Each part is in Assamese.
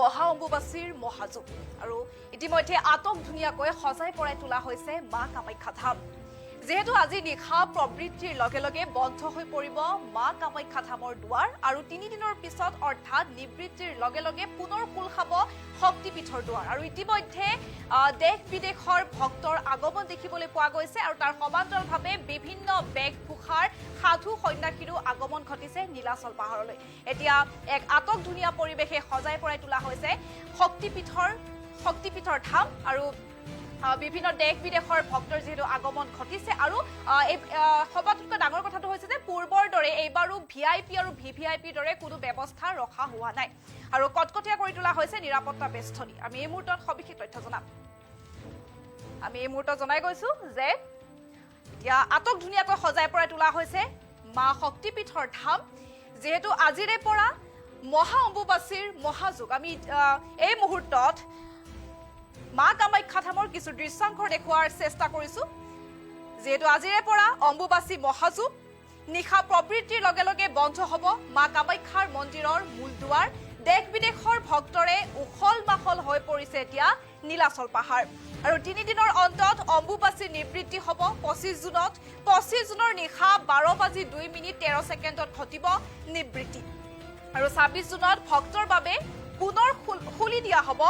মহা অম্বুবাচীৰ মহাযুগ আৰু ইতিমধ্যে আটক ধুনীয়াকৈ সজাই পৰাই তোলা হৈছে মা কামাখ্যা ধাম যেহেতু আজি নিশা প্ৰবৃত্তিৰ লগে লগে বন্ধ হৈ পৰিব মা কামাখ্যা ধামৰ দুৱাৰ আৰু 3 দিনৰ পিছত অৰ্থাৎ নিবৃত্তিৰ লগে লগে পুনৰ খোল খাব শক্তিপীঠৰ দুৱাৰ আৰু ইতিমধ্যে দেশ বিদেশৰ ভক্তৰ আগমন দেখিবলৈ পোৱা গৈছে আৰু তাৰ সমান্তৰালভাৱে বিভিন্ন বেশভূষাৰ সাধু সন্যাসীৰো আগমন ঘটিছে নীলাচল পাহাৰলৈ এতিয়া এক আটক ধুনীয়া পৰিৱেশে সজাই পৰাই তোলা হৈছে শক্তিপীঠৰ ধাম আৰু বিভিন্ন দেশ বিদেশৰ ভক্তৰ যেহেতু আগমন ঘটিছে আৰু সবাতোকৈ ডাঙৰ কথাটো হৈছে যে পূৰ্বৰ দৰে এইবাৰো ভিআইপি আৰু ভিভিআইপিৰ দৰে কোনো ব্যৱস্থা ৰখা হোৱা নাই আৰু কটকটীয়া কৰি তোলা হৈছে নিৰাপত্তা বেষ্টনী আমি এই মুহূৰ্তত সবিশেষ তথ্য জনাম আমি এই মুহূৰ্তত জনাই গৈছো যে এতিয়া আটক ধুনীয়াকৈ সজাই পৰাই তোলা হৈছে মা শক্তিপীঠৰ ধাম যেহেতু আজিৰে পৰা মহা অম্বুবাচীৰ মহাযুগ আমি এই মুহূৰ্তত মা কামাখ্যা ধামৰ কিছু দৃশ্যাংশ দেখুৱাৰ চেষ্টা কৰিছো যেহেতু আজিৰে পৰা অম্বুবাচী মহাযুগ নিশা প্ৰবৃত্তিৰ লগে লগে বন্ধ হ'ব মা কামাখ্যাৰ মন্দিৰৰ মূল দুৱাৰ দেশ বিদেশৰ ভক্তৰে উখল মাখল হৈ পৰিছে এতিয়া নীলাচল পাহাৰ আৰু 3 দিনৰ অন্তত অম্বুবাচী নিবৃত্তি হ'ব 25 জুনত 25 জুনৰ নিশা 12:02:13 ঘটিব নিবৃত্তি আৰু 26 জুনত ভক্তৰ বাবে পুনৰ খুলি দিয়া হ'ব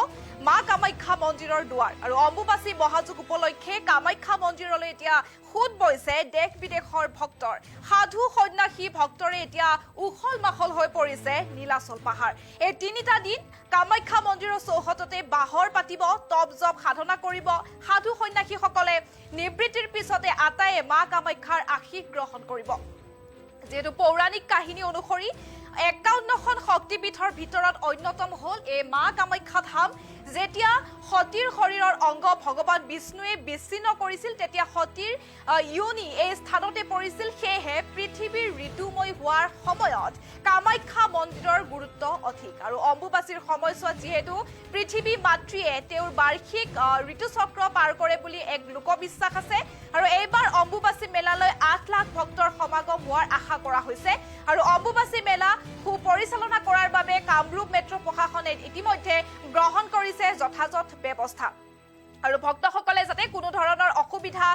মা কামাখ্যা মন্দিৰৰ দুৱাৰ আৰু অম্বুবাচী মহাযুগ উপলক্ষে কামাখ্যা মন্দিৰলৈ এতিয়া খুদ বৈছে দেশ বিদেশৰ ভক্তৰ সাধু সন্যাসী ভক্তৰে এতিয়া উখল মাখল হৈ পৰিছে নীলাচল পাহাৰ এই 3টা দিন কামাখ্যা মন্দিৰৰ চৌহদতে বাহৰ পাতিব তপ জপ সাধনা কৰিব সাধু সন্যাসীসকলে নিবৃত্তিৰ পিছতে আটায়ে মা কামাখ্যাৰ আশীষ গ্ৰহণ কৰিব যেহেতু পৌৰাণিক কাহিনী অনুসৰি 51খন শক্তিপীঠৰ ভিতৰত অন্যতম হ'ল এই মা কামাখ্যা ধাম যেতিয়া সতীৰ শৰীৰৰ অংগ ভগৱান বিষ্ণুৱে বিচ্ছিন্ন কৰিছিল তেতিয়া সতীৰ ইউনি এই স্থানতে পৰিছিল সেয়েহে পৃথিৱীৰ ঋতুময় হোৱাৰ সময়ত কামাখ্যা মন্দিৰৰ গুৰুত্ব অধিক আৰু অম্বুবাচীৰ সময়ছোৱাত যিহেতু পৃথিৱী মাতৃয়ে তেওঁৰ বাৰ্ষিক ঋতুচক্ৰ পাৰ কৰে বুলি এক লোকবিশ্বাস আছে আৰু এইবাৰ অম্বুবাচী মেলালৈ 8 লাখ ভক্তৰ সমাগম হোৱাৰ আশা কৰা হৈছে আৰু অম্বুবাচী মেলা সুপৰিচালনা কৰাৰ বাবে কামৰূপ মেট্ৰ প্ৰশাসনে ইতিমধ্যে গ্ৰহণ কৰিছে যথাযথ ব্যৱস্থা আৰু ভক্তসকলে যাতে কোনো ধৰণৰ অসুবিধা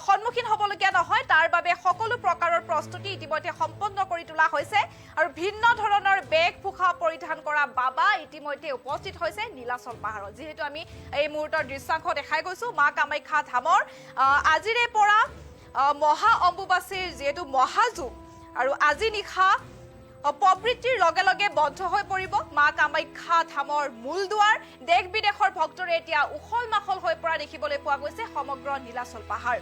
সন্মুখীন হ'বলগীয়া নহয় তাৰ বাবে সকলো প্ৰকাৰৰ প্ৰস্তুতি ইতিমধ্যে সম্পন্ন কৰি তোলা হৈছে আৰু ভিন্ন ধৰণৰ বেশভূষা পৰিধান কৰা বাবা ইতিমধ্যে উপস্থিত হৈছে নীলাচল পাহাৰত যেহেতু আমি এই মুহূৰ্তৰ দৃশ্যাংশ দেখাই গৈছো মা কামাখ্যা ধামৰ আজিৰে পৰা মহা অম্বুবাচীৰ যেহেতু মহাযুগ আৰু আজি নিশা প্ৰবৃত্তিৰ লগে লগে বন্ধ হৈ পৰিব মা কামাখ্যা ধামৰ মূল দুৱাৰ দেশ বিদেশৰ ভক্তৰে এতিয়া উখল মাখল হৈ পৰা দেখিবলৈ পোৱা গৈছে সমগ্ৰ নীলাচল পাহাৰ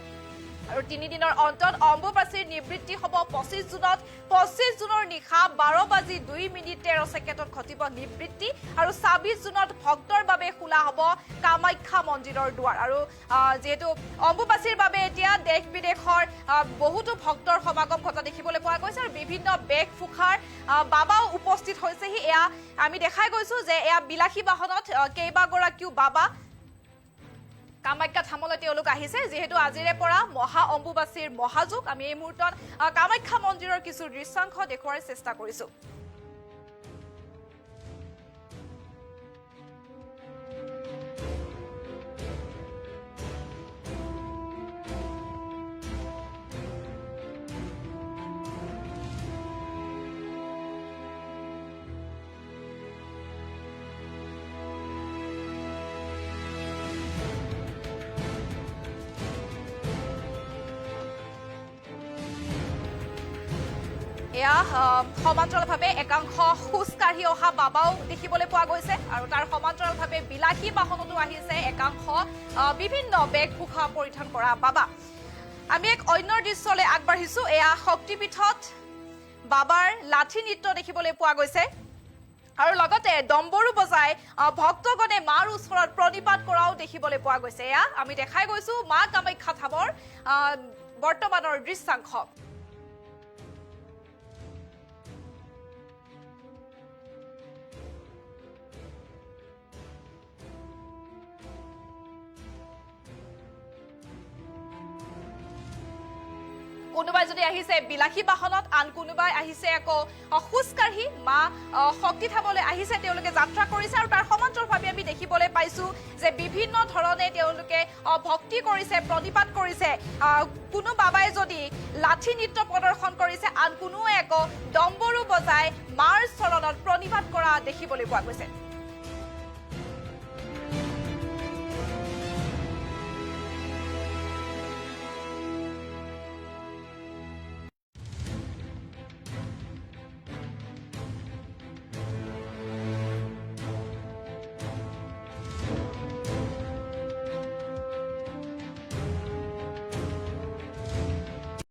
আৰু 3 দিনৰ অন্তত অম্বুবাচীৰ নিবৃত্তি হ'ব 25 জুনত 25 জুনৰ নিশা 12:02:13 ঘটিব নিবৃত্তি আৰু 26 জুনত ভক্তৰ বাবে খোলা হ'ব কামাখ্যা মন্দিৰৰ দুৱাৰ আৰু যেহেতু অম্বুবাচীৰ বাবে এতিয়া দেশ বিদেশৰ বহুতো ভক্তৰ সমাগম ঘটা দেখিবলৈ পোৱা গৈছে আৰু বিভিন্ন বেশভূষাৰ বাবাও উপস্থিত হৈছেহি এয়া আমি দেখাই গৈছো যে এয়া বিলাসী বাহনত কেইবাগৰাকীও বাবা কামাখ্যা ধামলৈ তেওঁলোক আহিছে যেহেতু আজিৰে পৰা মহা অম্বুবাচীৰ মহাযুগ আমি এই মুহূৰ্তত কামাখ্যা মন্দিৰৰ কিছু দৃশ্যাংশ দেখুৱাৰ চেষ্টা কৰিছো এয়া সমান্তৰালভাৱে একাংশ খোজকাঢ়ি অহা বাবাও দেখিবলৈ পোৱা গৈছে আৰু তাৰ সমান্তৰালভাৱে বিলাসী বাহনতো আহিছে একাংশ বিভিন্ন বেশভূষা পৰিধান কৰা বাবা আমি এক অন্য দৃশ্যলৈ আগবাঢ়িছো এয়া শক্তিপীঠত বাবাৰ লাঠি নৃত্য দেখিবলৈ পোৱা গৈছে আৰু লগতে ডম্বৰু বজাই ভক্তগণে মাৰ ওচৰত প্ৰণিপাত কৰাও দেখিবলৈ পোৱা গৈছে এয়া আমি দেখাই গৈছো মা কামাখ্যা ধামৰ বৰ্তমানৰ দৃশ্যাংশ কোনোবাই যদি আহিছে বিলাসী বাহনত আন কোনোবাই আহিছে আকৌ খোজকাঢ়ি মা শক্তি ধামলৈ আহিছে তেওঁলোকে যাত্ৰা কৰিছে আৰু তাৰ সমান পাইছো যে বিভিন্ন ধৰণে তেওঁলোকে ভক্তি কৰিছে, প্ৰণিপাত কৰিছে। কোনো বাবাই যদি লাঠি নৃত্য প্ৰদৰ্শন কৰিছে, আন কোনোৱে আকৌ ডম্বৰু বজাই মাৰ চৰণত প্ৰণিপাত কৰা দেখিবলৈ পোৱা গৈছে।